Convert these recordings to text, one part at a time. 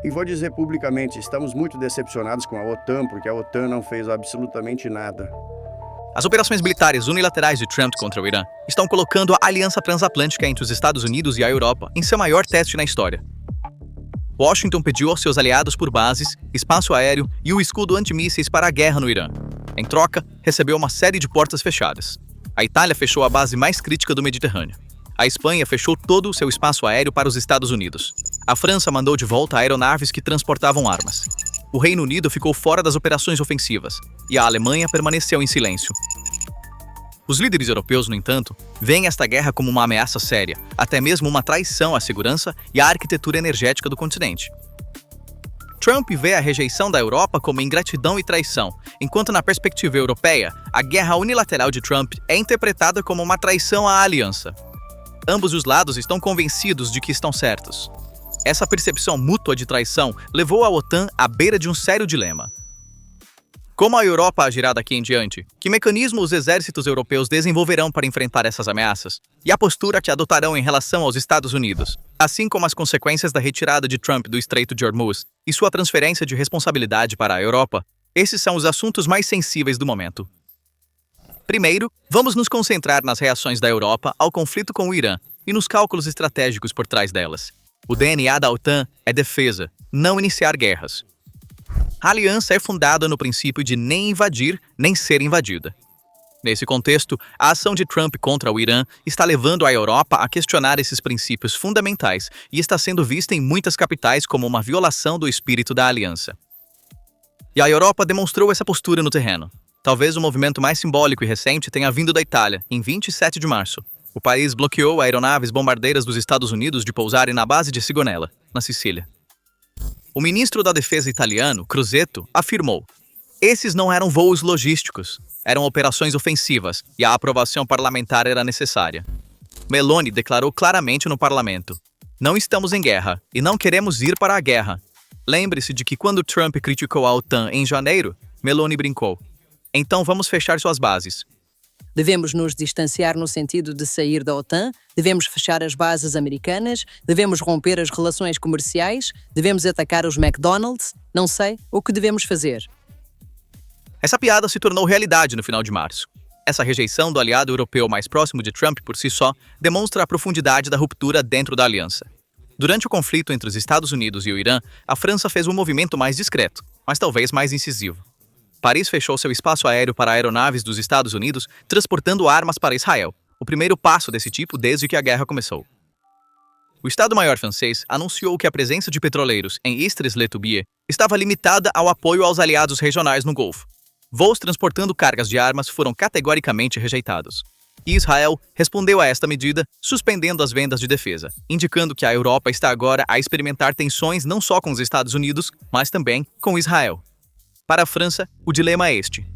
E vou dizer publicamente, estamos muito decepcionados com a OTAN, porque a OTAN não fez absolutamente nada. As operações militares unilaterais de Trump contra o Irã estão colocando a aliança transatlântica entre os Estados Unidos e a Europa em seu maior teste na história. Washington pediu aos seus aliados por bases, espaço aéreo e o escudo antimísseis para a guerra no Irã. Em troca, recebeu uma série de portas fechadas. A Itália fechou a base mais crítica do Mediterrâneo. A Espanha fechou todo o seu espaço aéreo para os Estados Unidos. A França mandou de volta aeronaves que transportavam armas. O Reino Unido ficou fora das operações ofensivas e a Alemanha permaneceu em silêncio. Os líderes europeus, no entanto, veem esta guerra como uma ameaça séria, até mesmo uma traição à segurança e à arquitetura energética do continente. Trump vê a rejeição da Europa como ingratidão e traição, enquanto na perspectiva europeia, a guerra unilateral de Trump é interpretada como uma traição à aliança. Ambos os lados estão convencidos de que estão certos. Essa percepção mútua de traição levou a OTAN à beira de um sério dilema. Como a Europa agirá daqui em diante? Que mecanismo os exércitos europeus desenvolverão para enfrentar essas ameaças? E a postura que adotarão em relação aos Estados Unidos, assim como as consequências da retirada de Trump do Estreito de Hormuz e sua transferência de responsabilidade para a Europa? Esses são os assuntos mais sensíveis do momento. Primeiro, vamos nos concentrar nas reações da Europa ao conflito com o Irã e nos cálculos estratégicos por trás delas. O DNA da OTAN é defesa, não iniciar guerras. A aliança é fundada no princípio de nem invadir, nem ser invadida. Nesse contexto, a ação de Trump contra o Irã está levando a Europa a questionar esses princípios fundamentais e está sendo vista em muitas capitais como uma violação do espírito da aliança. E a Europa demonstrou essa postura no terreno. Talvez o movimento mais simbólico e recente tenha vindo da Itália, em 27 de março. O país bloqueou aeronaves bombardeiras dos Estados Unidos de pousarem na base de Sigonella, na Sicília. O ministro da Defesa italiano, Crosetto, afirmou: esses não eram voos logísticos, eram operações ofensivas e a aprovação parlamentar era necessária. Meloni declarou claramente no parlamento: não estamos em guerra e não queremos ir para a guerra. Lembre-se de que quando Trump criticou a OTAN em janeiro, Meloni brincou: então vamos fechar suas bases. Devemos nos distanciar no sentido de sair da OTAN, devemos fechar as bases americanas, devemos romper as relações comerciais, devemos atacar os McDonald's, não sei o que devemos fazer. Essa piada se tornou realidade no final de março. Essa rejeição do aliado europeu mais próximo de Trump por si só demonstra a profundidade da ruptura dentro da aliança. Durante o conflito entre os Estados Unidos e o Irã, a França fez um movimento mais discreto, mas talvez mais incisivo. Paris fechou seu espaço aéreo para aeronaves dos Estados Unidos, transportando armas para Israel, o primeiro passo desse tipo desde que a guerra começou. O Estado-Maior francês anunciou que a presença de petroleiros em Istres-les-Tourbières estava limitada ao apoio aos aliados regionais no Golfo. Voos transportando cargas de armas foram categoricamente rejeitados. E Israel respondeu a esta medida, suspendendo as vendas de defesa, indicando que a Europa está agora a experimentar tensões não só com os Estados Unidos, mas também com Israel. Para a França, o dilema é este.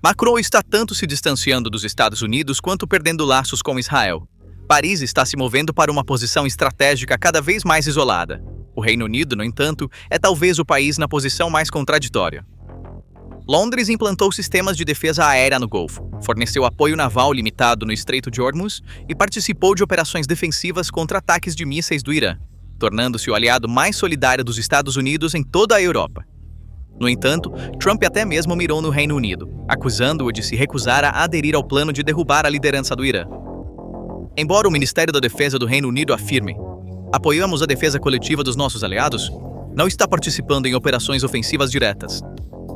Macron está tanto se distanciando dos Estados Unidos quanto perdendo laços com Israel. Paris está se movendo para uma posição estratégica cada vez mais isolada. O Reino Unido, no entanto, é talvez o país na posição mais contraditória. Londres implantou sistemas de defesa aérea no Golfo, forneceu apoio naval limitado no Estreito de Hormuz e participou de operações defensivas contra ataques de mísseis do Irã, tornando-se o aliado mais solidário dos Estados Unidos em toda a Europa. No entanto, Trump até mesmo mirou no Reino Unido, acusando-o de se recusar a aderir ao plano de derrubar a liderança do Irã. Embora o Ministério da Defesa do Reino Unido afirme: apoiamos a defesa coletiva dos nossos aliados, não está participando em operações ofensivas diretas.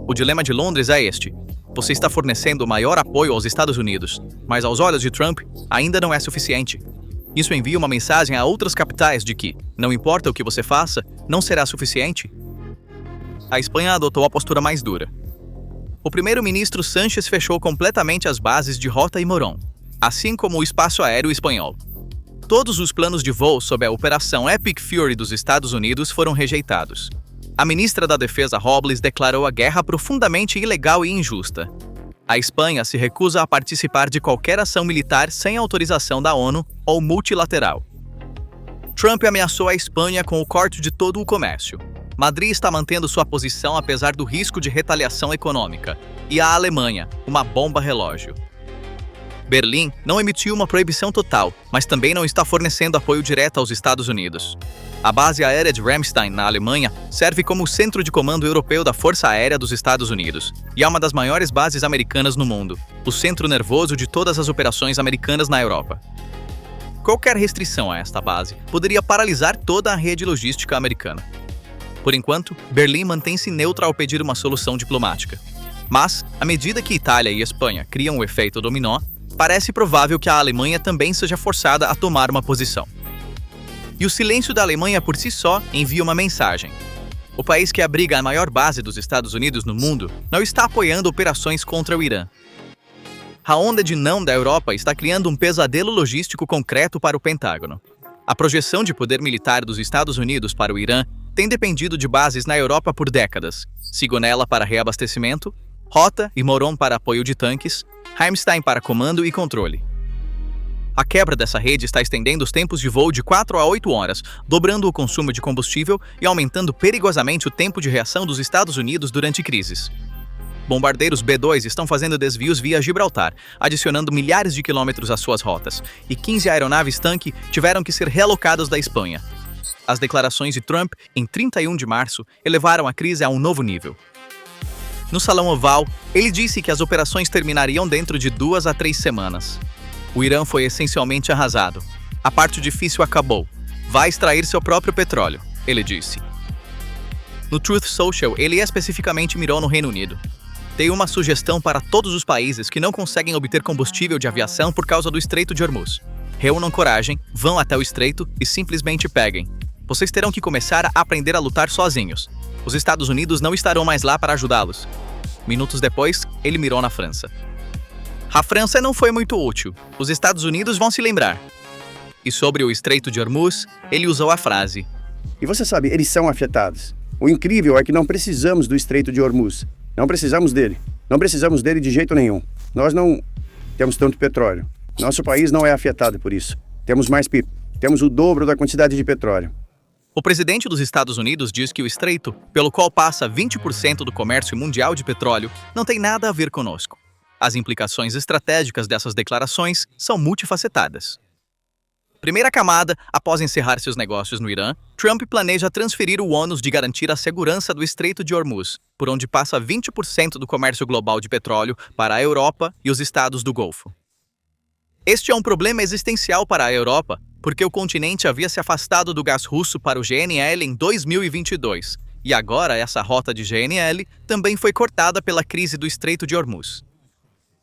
O dilema de Londres é este: você está fornecendo maior apoio aos Estados Unidos, mas aos olhos de Trump ainda não é suficiente. Isso envia uma mensagem a outras capitais de que, não importa o que você faça, não será suficiente. A Espanha adotou a postura mais dura. O primeiro-ministro Sánchez fechou completamente as bases de Rota e Morón, assim como o espaço aéreo espanhol. Todos os planos de voo sob a Operação Epic Fury dos Estados Unidos foram rejeitados. A ministra da Defesa Robles declarou a guerra profundamente ilegal e injusta. A Espanha se recusa a participar de qualquer ação militar sem autorização da ONU ou multilateral. Trump ameaçou a Espanha com o corte de todo o comércio. Madrid está mantendo sua posição apesar do risco de retaliação econômica. E a Alemanha, uma bomba relógio. Berlim não emitiu uma proibição total, mas também não está fornecendo apoio direto aos Estados Unidos. A base aérea de Ramstein, na Alemanha, serve como o centro de comando europeu da Força Aérea dos Estados Unidos e é uma das maiores bases americanas no mundo, o centro nervoso de todas as operações americanas na Europa. Qualquer restrição a esta base poderia paralisar toda a rede logística americana. Por enquanto, Berlim mantém-se neutra ao pedir uma solução diplomática. Mas, à medida que Itália e Espanha criam o efeito dominó, parece provável que a Alemanha também seja forçada a tomar uma posição. E o silêncio da Alemanha por si só envia uma mensagem. O país que abriga a maior base dos Estados Unidos no mundo não está apoiando operações contra o Irã. A onda de não da Europa está criando um pesadelo logístico concreto para o Pentágono. A projeção de poder militar dos Estados Unidos para o Irã tem dependido de bases na Europa por décadas, Sigonella para reabastecimento, Rota e Moron para apoio de tanques, Ramstein para comando e controle. A quebra dessa rede está estendendo os tempos de voo de 4 a 8 horas, dobrando o consumo de combustível e aumentando perigosamente o tempo de reação dos Estados Unidos durante crises. Bombardeiros B-2 estão fazendo desvios via Gibraltar, adicionando milhares de quilômetros às suas rotas, e 15 aeronaves tanque tiveram que ser realocadas da Espanha. As declarações de Trump, em 31 de março, elevaram a crise a um novo nível. No Salão Oval, ele disse que as operações terminariam dentro de 2 a 3 semanas. O Irã foi essencialmente arrasado. A parte difícil acabou. Vai extrair seu próprio petróleo, ele disse. No Truth Social, ele especificamente mirou no Reino Unido. Tem uma sugestão para todos os países que não conseguem obter combustível de aviação por causa do Estreito de Hormuz. Reúnam coragem, vão até o estreito e simplesmente peguem. Vocês terão que começar a aprender a lutar sozinhos. Os Estados Unidos não estarão mais lá para ajudá-los. Minutos depois, ele mirou na França. A França não foi muito útil. Os Estados Unidos vão se lembrar. E sobre o Estreito de Hormuz, ele usou a frase: E você sabe, eles são afetados. O incrível é que não precisamos do Estreito de Hormuz. Não precisamos dele. Não precisamos dele de jeito nenhum. Nós não temos tanto petróleo. Nosso país não é afetado por isso. Temos mais PIB. Temos o dobro da quantidade de petróleo. O presidente dos Estados Unidos diz que o estreito, pelo qual passa 20% do comércio mundial de petróleo, não tem nada a ver conosco. As implicações estratégicas dessas declarações são multifacetadas. Primeira camada, após encerrar seus negócios no Irã, Trump planeja transferir o ônus de garantir a segurança do Estreito de Hormuz, por onde passa 20% do comércio global de petróleo para a Europa e os estados do Golfo. Este é um problema existencial para a Europa, porque o continente havia se afastado do gás russo para o GNL em 2022, e agora essa rota de GNL também foi cortada pela crise do Estreito de Hormuz.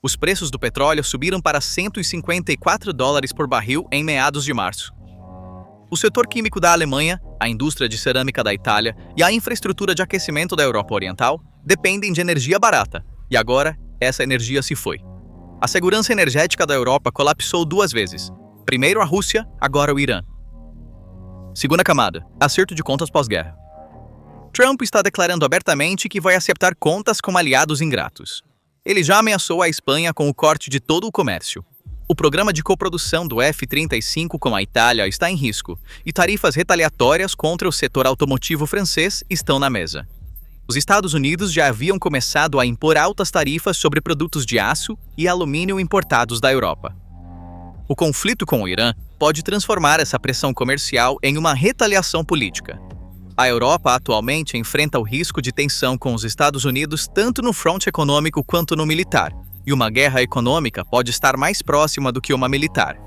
Os preços do petróleo subiram para $154 por barril em meados de março. O setor químico da Alemanha, a indústria de cerâmica da Itália e a infraestrutura de aquecimento da Europa Oriental dependem de energia barata, e agora essa energia se foi. A segurança energética da Europa colapsou 2 vezes. Primeiro a Rússia, agora o Irã. Segunda camada, acerto de contas pós-guerra. Trump está declarando abertamente que vai acertar contas com aliados ingratos. Ele já ameaçou a Espanha com o corte de todo o comércio. O programa de coprodução do F-35 com a Itália está em risco, e tarifas retaliatórias contra o setor automotivo francês estão na mesa. Os Estados Unidos já haviam começado a impor altas tarifas sobre produtos de aço e alumínio importados da Europa. O conflito com o Irã pode transformar essa pressão comercial em uma retaliação política. A Europa atualmente enfrenta o risco de tensão com os Estados Unidos tanto no fronte econômico quanto no militar, e uma guerra econômica pode estar mais próxima do que uma militar.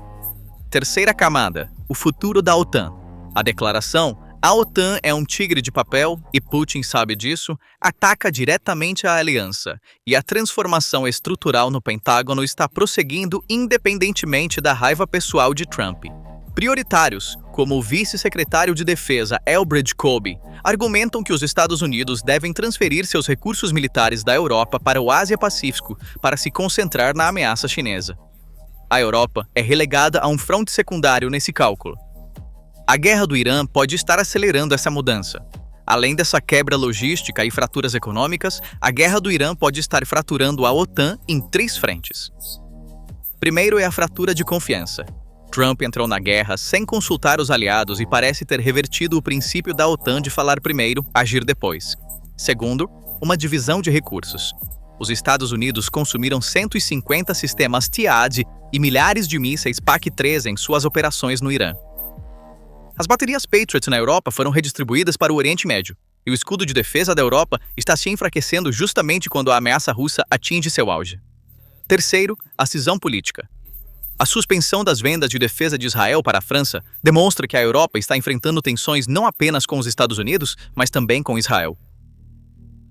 Terceira camada, o futuro da OTAN. A declaração "A OTAN é um tigre de papel, e Putin sabe disso", ataca diretamente a aliança, e a transformação estrutural no Pentágono está prosseguindo independentemente da raiva pessoal de Trump. Prioritários, como o vice-secretário de Defesa Elbridge Colby, argumentam que os Estados Unidos devem transferir seus recursos militares da Europa para o Ásia-Pacífico para se concentrar na ameaça chinesa. A Europa é relegada a um fronte secundário nesse cálculo. A guerra do Irã pode estar acelerando essa mudança. Além dessa quebra logística e fraturas econômicas, a guerra do Irã pode estar fraturando a OTAN em 3 frentes. Primeiro é a fratura de confiança. Trump entrou na guerra sem consultar os aliados e parece ter revertido o princípio da OTAN de falar primeiro, agir depois. Segundo, uma divisão de recursos. os Estados Unidos consumiram 150 sistemas THAAD e milhares de mísseis PAC-3 em suas operações no Irã. As baterias Patriot na Europa foram redistribuídas para o Oriente Médio, e o escudo de defesa da Europa está se enfraquecendo justamente quando a ameaça russa atinge seu auge. Terceiro, a cisão política. A suspensão das vendas de defesa de Israel para a França demonstra que a Europa está enfrentando tensões não apenas com os Estados Unidos, mas também com Israel.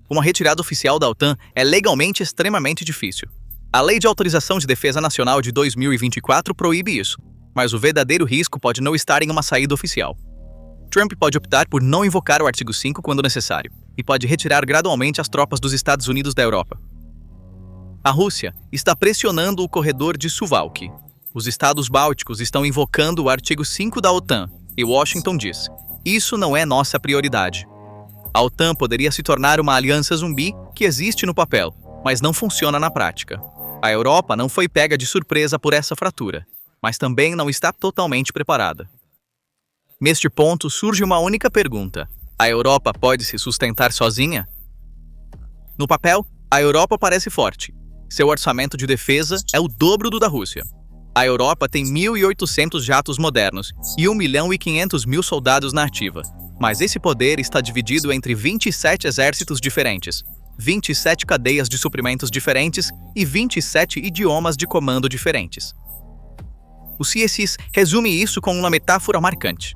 Uma retirada oficial da OTAN é legalmente extremamente difícil. A Lei de Autorização de Defesa Nacional de 2024 proíbe isso, mas o verdadeiro risco pode não estar em uma saída oficial. Trump pode optar por não invocar o artigo 5 quando necessário, e pode retirar gradualmente as tropas dos Estados Unidos da Europa. A Rússia está pressionando o corredor de Suwałki. Os estados bálticos estão invocando o artigo 5 da OTAN, e Washington diz: isso não é nossa prioridade. A OTAN poderia se tornar uma aliança zumbi que existe no papel, mas não funciona na prática. A Europa não foi pega de surpresa por essa fratura, mas também não está totalmente preparada. Neste ponto surge uma única pergunta: a Europa pode se sustentar sozinha? No papel, a Europa parece forte. Seu orçamento de defesa é o dobro do da Rússia. A Europa tem 1.800 jatos modernos e 1.500.000 soldados na ativa. Mas esse poder está dividido entre 27 exércitos diferentes, 27 cadeias de suprimentos diferentes e 27 idiomas de comando diferentes. O CSIS resume isso com uma metáfora marcante.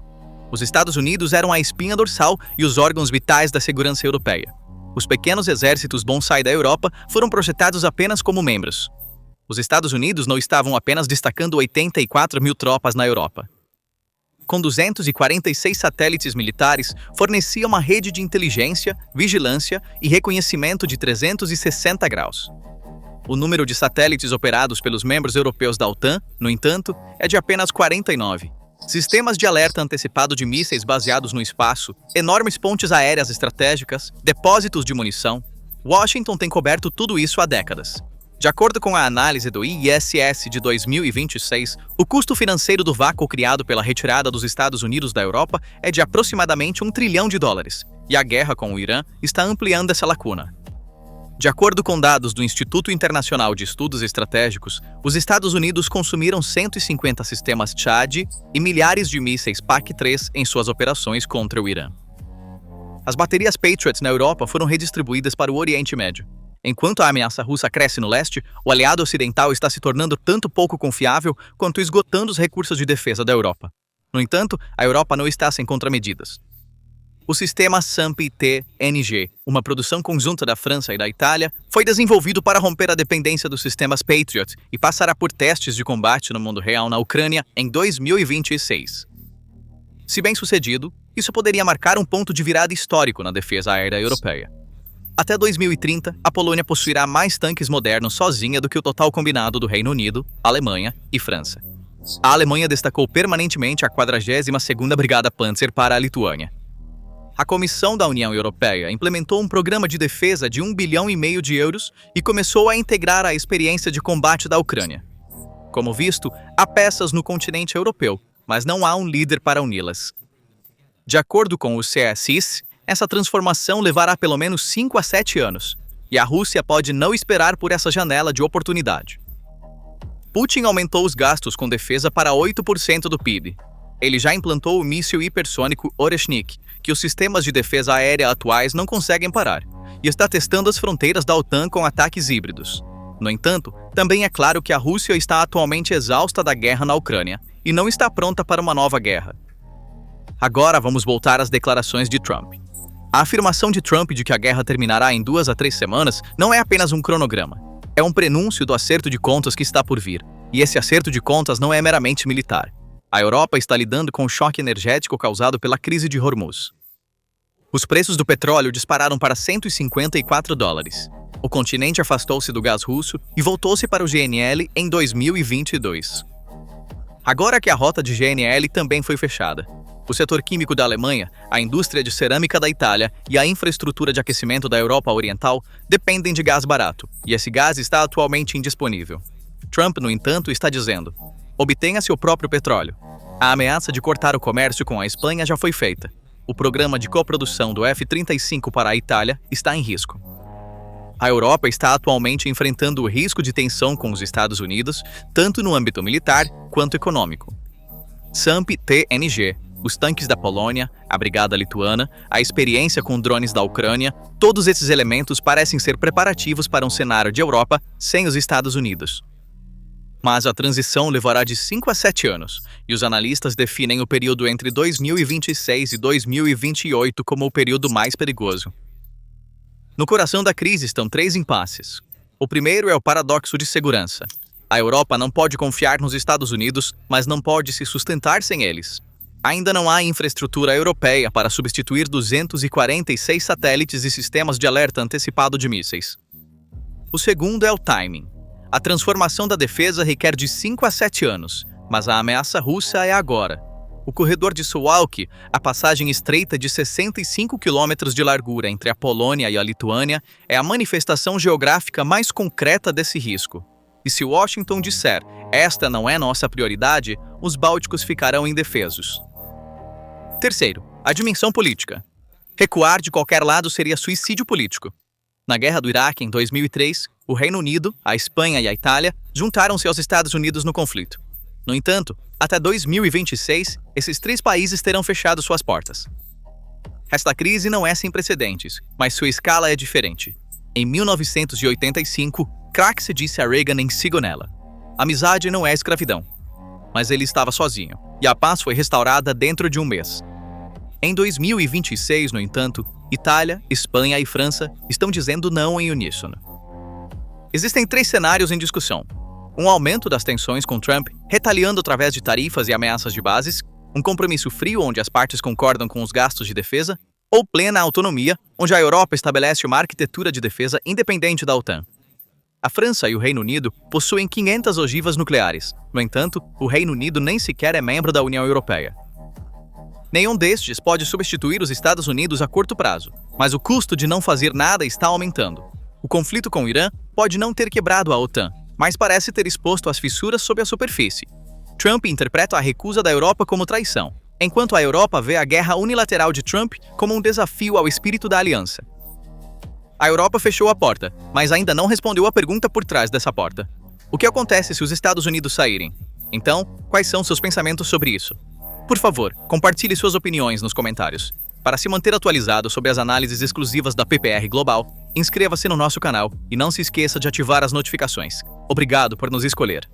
Os Estados Unidos eram a espinha dorsal e os órgãos vitais da segurança europeia. Os pequenos exércitos bonsai da Europa foram projetados apenas como membros. Os Estados Unidos não estavam apenas destacando 84.000 tropas na Europa. Com 246 satélites militares, fornecia uma rede de inteligência, vigilância e reconhecimento de 360 graus. O número de satélites operados pelos membros europeus da OTAN, no entanto, é de apenas 49. Sistemas de alerta antecipado de mísseis baseados no espaço, enormes pontes aéreas estratégicas, depósitos de munição. Washington tem coberto tudo isso há décadas. De acordo com a análise do ISS de 2026, o custo financeiro do vácuo criado pela retirada dos Estados Unidos da Europa é de aproximadamente $1 trilhão, e a guerra com o Irã está ampliando essa lacuna. De acordo com dados do Instituto Internacional de Estudos Estratégicos, os Estados Unidos consumiram 150 sistemas THAAD e milhares de mísseis PAC-3 em suas operações contra o Irã. As baterias Patriot na Europa foram redistribuídas para o Oriente Médio. Enquanto a ameaça russa cresce no leste, o aliado ocidental está se tornando tanto pouco confiável quanto esgotando os recursos de defesa da Europa. No entanto, a Europa não está sem contramedidas. O sistema SAMP-TNG, uma produção conjunta da França e da Itália, foi desenvolvido para romper a dependência dos sistemas Patriot e passará por testes de combate no mundo real na Ucrânia em 2026. Se bem sucedido, isso poderia marcar um ponto de virada histórico na defesa aérea europeia. Até 2030, a Polônia possuirá mais tanques modernos sozinha do que o total combinado do Reino Unido, Alemanha e França. A Alemanha destacou permanentemente a 42ª Brigada Panzer para a Lituânia. A Comissão da União Europeia implementou um programa de defesa de €1,5 bilhão e começou a integrar a experiência de combate da Ucrânia. Como visto, há peças no continente europeu, mas não há um líder para uni-las. De acordo com o CSIS, essa transformação levará pelo menos 5 a 7 anos, e a Rússia pode não esperar por essa janela de oportunidade. Putin aumentou os gastos com defesa para 8% do PIB. Ele já implantou o míssil hipersônico Oreshnik, que os sistemas de defesa aérea atuais não conseguem parar, e está testando as fronteiras da OTAN com ataques híbridos. No entanto, também é claro que a Rússia está atualmente exausta da guerra na Ucrânia e não está pronta para uma nova guerra. Agora vamos voltar às declarações de Trump. A afirmação de Trump de que a guerra terminará em 2 a 3 semanas não é apenas um cronograma. É um prenúncio do acerto de contas que está por vir. E esse acerto de contas não é meramente militar. A Europa está lidando com o choque energético causado pela crise de Hormuz. Os preços do petróleo dispararam para $154. O continente afastou-se do gás russo e voltou-se para o GNL em 2022. Agora que a rota de GNL também foi fechada, o setor químico da Alemanha, a indústria de cerâmica da Itália e a infraestrutura de aquecimento da Europa Oriental dependem de gás barato, e esse gás está atualmente indisponível. Trump, no entanto, está dizendo: obtenha seu próprio petróleo. A ameaça de cortar o comércio com a Espanha já foi feita. O programa de coprodução do F-35 para a Itália está em risco. A Europa está atualmente enfrentando o risco de tensão com os Estados Unidos, tanto no âmbito militar quanto econômico. SAMP-TNG, os tanques da Polônia, a brigada lituana, a experiência com drones da Ucrânia, todos esses elementos parecem ser preparativos para um cenário de Europa sem os Estados Unidos. Mas a transição levará de 5 a 7 anos, e os analistas definem o período entre 2026 e 2028 como o período mais perigoso. No coração da crise estão 3 impasses. O primeiro é o paradoxo de segurança. A Europa não pode confiar nos Estados Unidos, mas não pode se sustentar sem eles. Ainda não há infraestrutura europeia para substituir 246 satélites e sistemas de alerta antecipado de mísseis. O segundo é o timing. A transformação da defesa requer de 5 a 7 anos, mas a ameaça russa é agora. O corredor de Suwałki, a passagem estreita de 65 quilômetros de largura entre a Polônia e a Lituânia, é a manifestação geográfica mais concreta desse risco. E se Washington disser, esta não é nossa prioridade, os bálticos ficarão indefesos. Terceiro, a dimensão política. Recuar de qualquer lado seria suicídio político. Na Guerra do Iraque, em 2003, o Reino Unido, a Espanha e a Itália juntaram-se aos Estados Unidos no conflito. No entanto, até 2026, esses 3 países terão fechado suas portas. Esta crise não é sem precedentes, mas sua escala é diferente. Em 1985, Craxi disse a Reagan em Sigonella: amizade não é escravidão. Mas ele estava sozinho, e a paz foi restaurada dentro de um mês. Em 2026, no entanto, Itália, Espanha e França estão dizendo não em uníssono. Existem 3 cenários em discussão. Um aumento das tensões com Trump, retaliando através de tarifas e ameaças de bases, um compromisso frio onde as partes concordam com os gastos de defesa, ou plena autonomia, onde a Europa estabelece uma arquitetura de defesa independente da OTAN. A França e o Reino Unido possuem 500 ogivas nucleares. No entanto, o Reino Unido nem sequer é membro da União Europeia. Nenhum destes pode substituir os Estados Unidos a curto prazo, mas o custo de não fazer nada está aumentando. O conflito com o Irã pode não ter quebrado a OTAN, mas parece ter exposto as fissuras sob a superfície. Trump interpreta a recusa da Europa como traição, enquanto a Europa vê a guerra unilateral de Trump como um desafio ao espírito da aliança. A Europa fechou a porta, mas ainda não respondeu a pergunta por trás dessa porta. O que acontece se os Estados Unidos saírem? Então, quais são seus pensamentos sobre isso? Por favor, compartilhe suas opiniões nos comentários. Para se manter atualizado sobre as análises exclusivas da PPR Global, inscreva-se no nosso canal e não se esqueça de ativar as notificações. Obrigado por nos escolher.